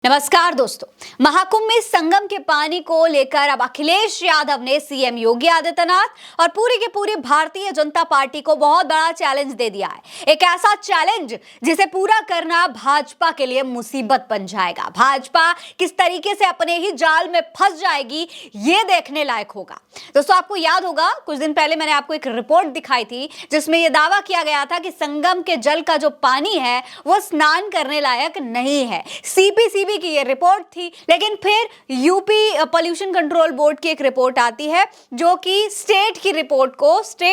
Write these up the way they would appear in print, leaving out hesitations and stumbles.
नमस्कार दोस्तों, महाकुंभ में संगम के पानी को लेकर अब अखिलेश यादव ने सीएम योगी आदित्यनाथ और पूरी की पूरी भारतीय जनता पार्टी को बहुत बड़ा चैलेंज दे दिया है। एक ऐसा चैलेंज जिसे पूरा करना भाजपा के लिए मुसीबत बन जाएगा। भाजपा किस तरीके से अपने ही जाल में फंस जाएगी, ये देखने लायक होगा। दोस्तों, आपको याद होगा कुछ दिन पहले मैंने आपको एक रिपोर्ट दिखाई थी जिसमें यह दावा किया गया था कि संगम के जल का जो पानी है वो स्नान करने लायक नहीं है। सीपीसीबी की ये रिपोर्ट थी, लेकिन फिर यूपी पोल्यूशन कंट्रोल बोर्ड की एक रिपोर्ट आती है जो कि स्टेट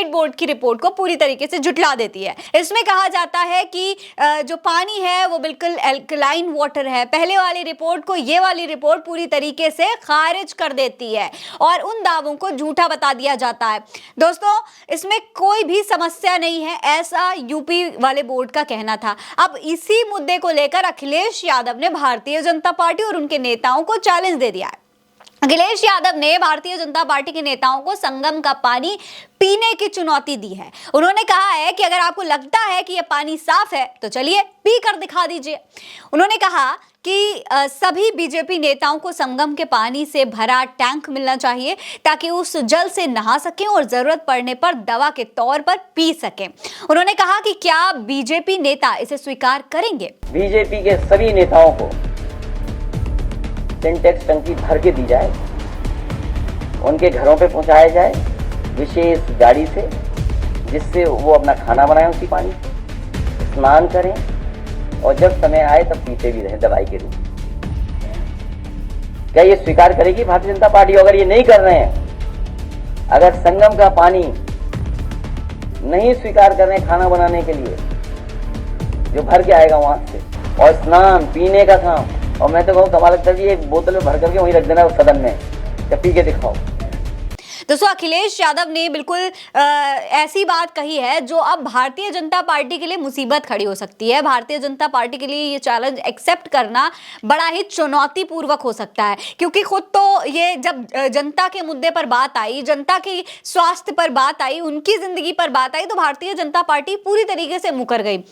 बोर्ड की रिपोर्ट को पूरी तरीके से झुठला देती है। इसमें कहा जाता है कि जो पानी है वो बिल्कुल एल्कलाइन वाटर है। पहले वाली रिपोर्ट को ये वाली रिपोर्ट पूरी तरीके से खारिज कर देती है और उन दावों को झूठा बता दिया जाता है। दोस्तों, इसमें कोई भी समस्या नहीं है, ऐसा यूपी वाले बोर्ड का कहना था। अब इसी मुद्दे को लेकर अखिलेश यादव ने भारतीय जनता पार्टी और उनके नेताओं को चैलेंज दे दिया है। अखिलेश यादव ने भारतीय जनता पार्टी के नेताओं को संगम का पानी पीने की चुनौती दी है। उन्होंने कहा है कि अगर आपको लगता है कि यह पानी साफ है तो चलिए पी कर दिखा दीजिए। उन्होंने कहा कि सभी बीजेपी नेताओं को संगम के पानी से भरा टैंक मिलना चाहिए ताकि उस जल से नहा सकें और जरूरत पड़ने पर दवा के तौर पर पी सकें। उन्होंने कहा कि क्या बीजेपी नेता इसे स्वीकार करेंगे? बीजेपी के सभी नेताओं को सिंटेक्स टंकी भर के दी जाए, उनके घरों पे पहुंचाया जाए विशेष गाड़ी से, जिससे वो अपना खाना बनाएं उसी पानी से, स्नान करें और जब समय आए तब पीते भी रहें दवाई के रूप में। क्या ये स्वीकार करेगी भारतीय जनता पार्टी? अगर ये नहीं कर रहे हैं, अगर संगम का पानी नहीं स्वीकार कर रहे हैं खाना बनाने के लिए जो भर के आएगा वहां से, और स्नान पीने का काम, और मैं तो कहूँ कमाल लगता है, एक बोतल में भर करके वहीं रख देना सदन में, जब पी के दिखाओ। दोस्तों, अखिलेश यादव ने बिल्कुल ऐसी बात कही है जो अब भारतीय जनता पार्टी के लिए मुसीबत खड़ी हो सकती है। भारतीय जनता पार्टी के लिए ये चैलेंज एक्सेप्ट करना बड़ा ही चुनौतीपूर्वक हो सकता है, क्योंकि खुद तो ये जब जनता के मुद्दे पर बात आई, जनता की स्वास्थ्य पर बात आई, उनकी जिंदगी पर बात आई, तो भारतीय जनता पार्टी पूरी तरीके से मुकर गई।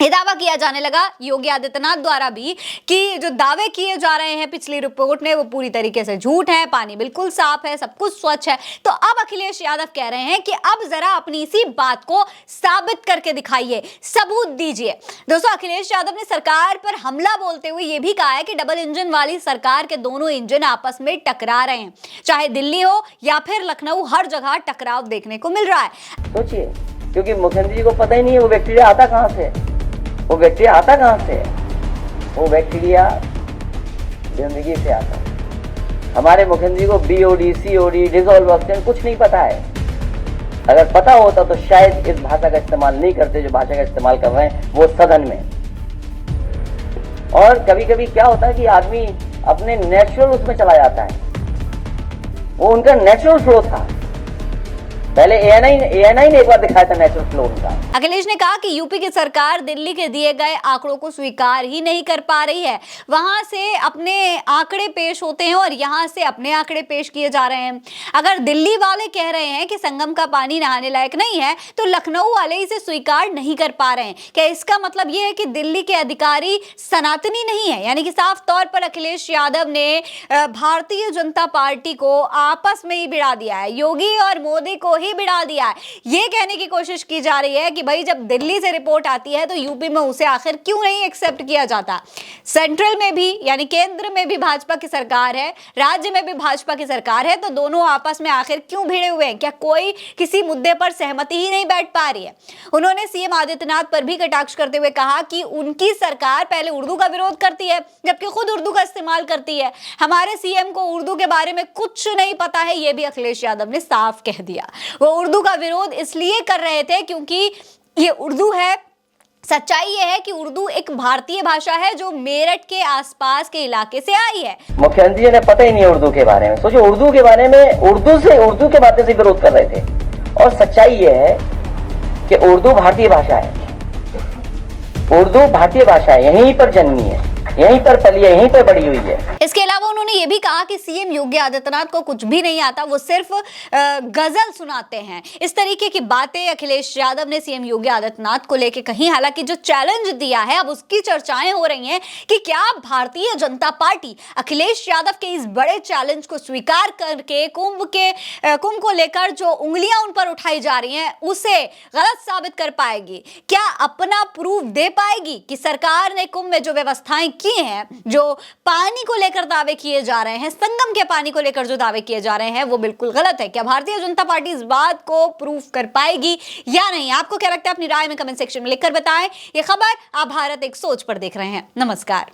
ये दावा किया जाने लगा योगी आदित्यनाथ द्वारा भी कि जो दावे किए जा रहे हैं पिछली रिपोर्ट में वो पूरी तरीके से झूठ है, पानी बिल्कुल साफ है, सब कुछ स्वच्छ है। तो अब अखिलेश यादव कह रहे हैं कि अब जरा अपनी इसी बात को साबित करके दिखाइए, सबूत दीजिए। दोस्तों, अखिलेश यादव ने सरकार पर हमला बोलते हुए ये भी कहा है कि डबल इंजन वाली सरकार के दोनों इंजन आपस में टकरा रहे हैं, चाहे दिल्ली हो या फिर लखनऊ, हर जगह टकराव देखने को मिल रहा है। सोचिए, क्योंकि मुख्यमंत्री जी को पता ही नहीं है वो बैक्टीरिया आता कहां से, वो बैक्टीरिया आता कहां से? वो बैक्टीरिया गंदगी से आता है। हमारे मुख्यमंत्री को बीओडी, सीओडी, डिसॉल्व ऑक्सीजन कुछ नहीं पता है। अगर पता होता तो शायद इस भाषा का इस्तेमाल नहीं करते जो भाषा का इस्तेमाल कर रहे हैं वो सदन में। और कभी कभी क्या होता है कि आदमी अपने नेचुरल उसमें चला जाता है, वो उनका नेचुरल फ्लो था। पहले एएनआई ने एक बार दिखाया था नेचुरल फ्लो उनका। अखिलेश ने कहा कि यूपी की सरकार दिल्ली के दिए गए आंकड़ों को स्वीकार ही नहीं कर पा रही है। वहां से अपने आंकड़े पेश होते हैं और यहां से अपने आंकड़े पेश किए जा रहे हैं। अगर दिल्ली वाले कह रहे हैं कि संगम का पानी नहाने लायक नहीं है तो लखनऊ वाले इसे स्वीकार नहीं कर पा रहे हैं। क्या इसका मतलब यह है कि दिल्ली के अधिकारी सनातनी नहीं है? यानी कि साफ तौर पर अखिलेश यादव ने भारतीय जनता पार्टी को आपस में ही भिड़ा दिया है, योगी और मोदी को बिड़ा दिया है। यह कहने की कोशिश की जा रही है कि भाई जब दिल्ली से रिपोर्ट आती है तो यूपी में उसे आखिर क्यों नहीं एक्सेप्ट किया जाता। सेंट्रल में भी यानी केंद्र में भी भाजपा की सरकार है, राज्य में भी भाजपा की सरकार है, तो दोनों आपस में आखिर क्यों भिड़े हुए हैं? क्या कोई किसी मुद्दे पर सहमति ही नहीं बैठ पा रही है? उन्होंने सीएम आदित्यनाथ पर भी कटाक्ष करते हुए कहा कि उनकी सरकार पहले उर्दू का विरोध करती है जबकि खुद उर्दू का इस्तेमाल करती है। हमारे सीएम को उर्दू के बारे में कुछ नहीं पता है, यह भी अखिलेश यादव ने साफ कह दिया। वो उर्दू का विरोध इसलिए कर रहे थे क्योंकि ये उर्दू है। सच्चाई ये है कि उर्दू एक भारतीय भाषा है जो मेरठ के आसपास के इलाके से आई है। मुख्यमंत्री जी ने पता ही नहीं उर्दू के बारे में। सोचो, उर्दू के बारे में उर्दू के बातें से विरोध कर रहे थे। और सच्चाई ये है कि उर्दू भारतीय भाषा है, उर्दू भारतीय भाषा है, यहीं पर जन्मी है। यहीं पर पली है, यहीं पर बड़ी हुई है। इसके अलावा उन्होंने ये भी कहा कि सीएम योगी आदित्यनाथ को कुछ भी नहीं आता, वो सिर्फ गजल सुनाते हैं। इस तरीके की बातें अखिलेश यादव ने सीएम योगी आदित्यनाथ को लेकर कही। हालांकि जो चैलेंज दिया है, अब उसकी चर्चाएं हो रही हैं कि क्या भारतीय जनता पार्टी अखिलेश यादव के इस बड़े चैलेंज को स्वीकार करके कुंभ को लेकर जो उंगलियां उन पर उठाई जा रही हैं उसे गलत साबित कर पाएगी। क्या अपना प्रूफ दे पाएगी कि सरकार ने कुंभ में जो व्यवस्थाएं की हैं, जो पानी को लेकर दावे किए जा रहे हैं, संगम के पानी को लेकर जो दावे किए जा रहे हैं, वो बिल्कुल गलत है। क्या भारतीय जनता पार्टी इस बात को प्रूफ कर पाएगी या नहीं? आपको क्या लगता है? अपनी राय में कमेंट सेक्शन में लिखकर बताएं। ये खबर आप भारत एक सोच पर देख रहे हैं। नमस्कार।